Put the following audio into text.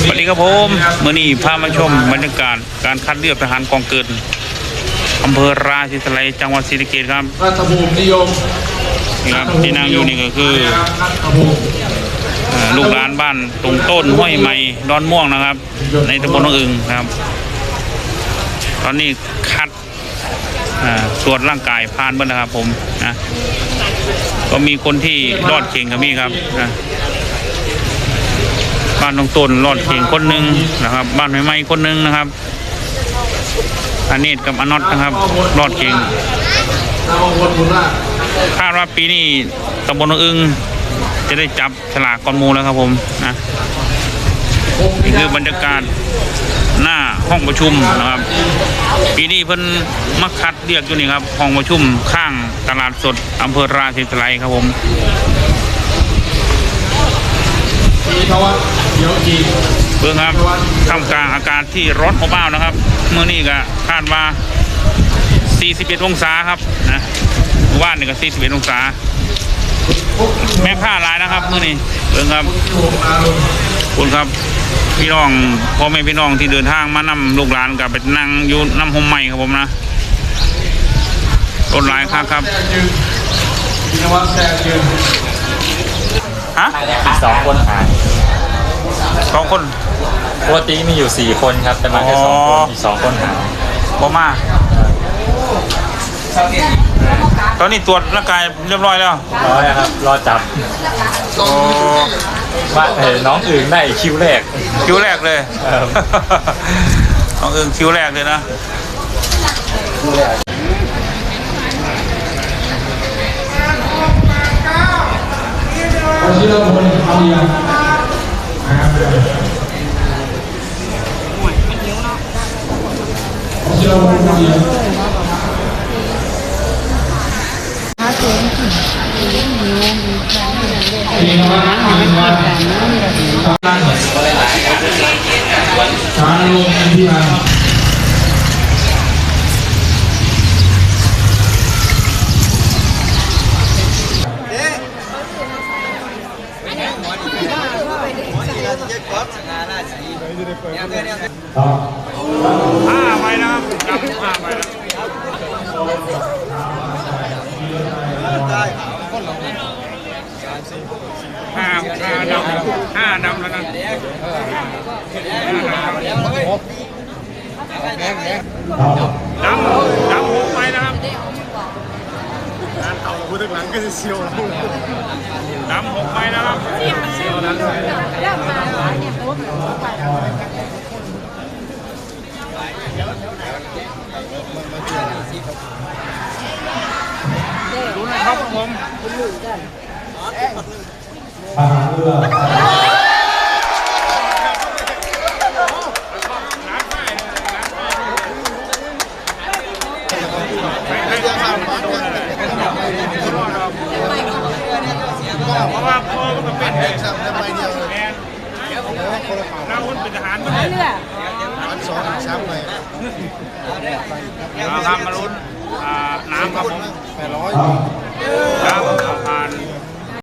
สวัสดีครับผมเมื่อนี้พามาชมบรรยากาศการคัดเลือกทหารกองเกินอำเภอราศีสไลยจังหวัดศรีสะเกษครับรัฐภูมินิยมนี่ครับที่นั่งอยู่นี่ก็คือลูกหลานบ้านตรงต้นห้วยใหม่ดอนม่วงนะครับในตำบลหนองอึ่งนะครับ ตอนนี้คัดตรวจร่างกายผ่านบ้างนะครับผมนะก็มีคนที่รอดเก่งกับมี่ครับนะบ้านตรงต้นรอดเก่งคนหนึ่งนะครับบ้านใหม่ๆคนหนึ่งนะครับอันนี้กับอนอตนะครับรอดเก่งคาดว่าปีนี้ตำบลหนองอึ่งจะได้จับฉลากกอนมูแล้วครับผมนะนี่คือบรรยากาศหน้าห้องประชุมนะครับปีนี้เพิ่นมักคัดเรียกอยู่นี่ครับห้องประชุมข้างตลาดสดอำเภอราศีสไลยครับผมเพื่อครับท่ามกลางอากาศที่ร้อนอบอ้าวนะครับเมื่อนี้ก็คาดว่า41องศาครับนะว่านนี่ก็41องศาแม่ค่าหลายนะครับเมื่อนี้เพื่อครับคุณครับพี่น้องพ่อแม่พี่น้องที่เดินทางมานำลูกหลานกับไปนั่งอยู่น้ำห่มใหม่ครับผมนะรถหลายครับฮะอีก2 คนหาย2 คนปกติมีอยู่4 คนครับแต่มาแค่2 คนอีก2 คนหายบ่มาตอนนี้ตรวจร่างกายเรียบร้อยแล้วครับรอจับว่าน้องอื่นได้คิวแรกเลยน้องอื่นคิวแรกเลยนะที่เราคนทำอย่างที่เราคนทำอย่างสารลงที่มา5 ไปนะครับจับ5 ไปนะ5 ดำแล้วนะดำ6 ไปนะครับพูดถึงหลังก็จะเซียวแล้วดำ6 ไปนะครับดูนะครับผมเพราะว่าพ่อก็เป็นแเราคนเป็นทหารมาเลยเราทำมาลุ้นน้ำครับผมน้ำผ่าน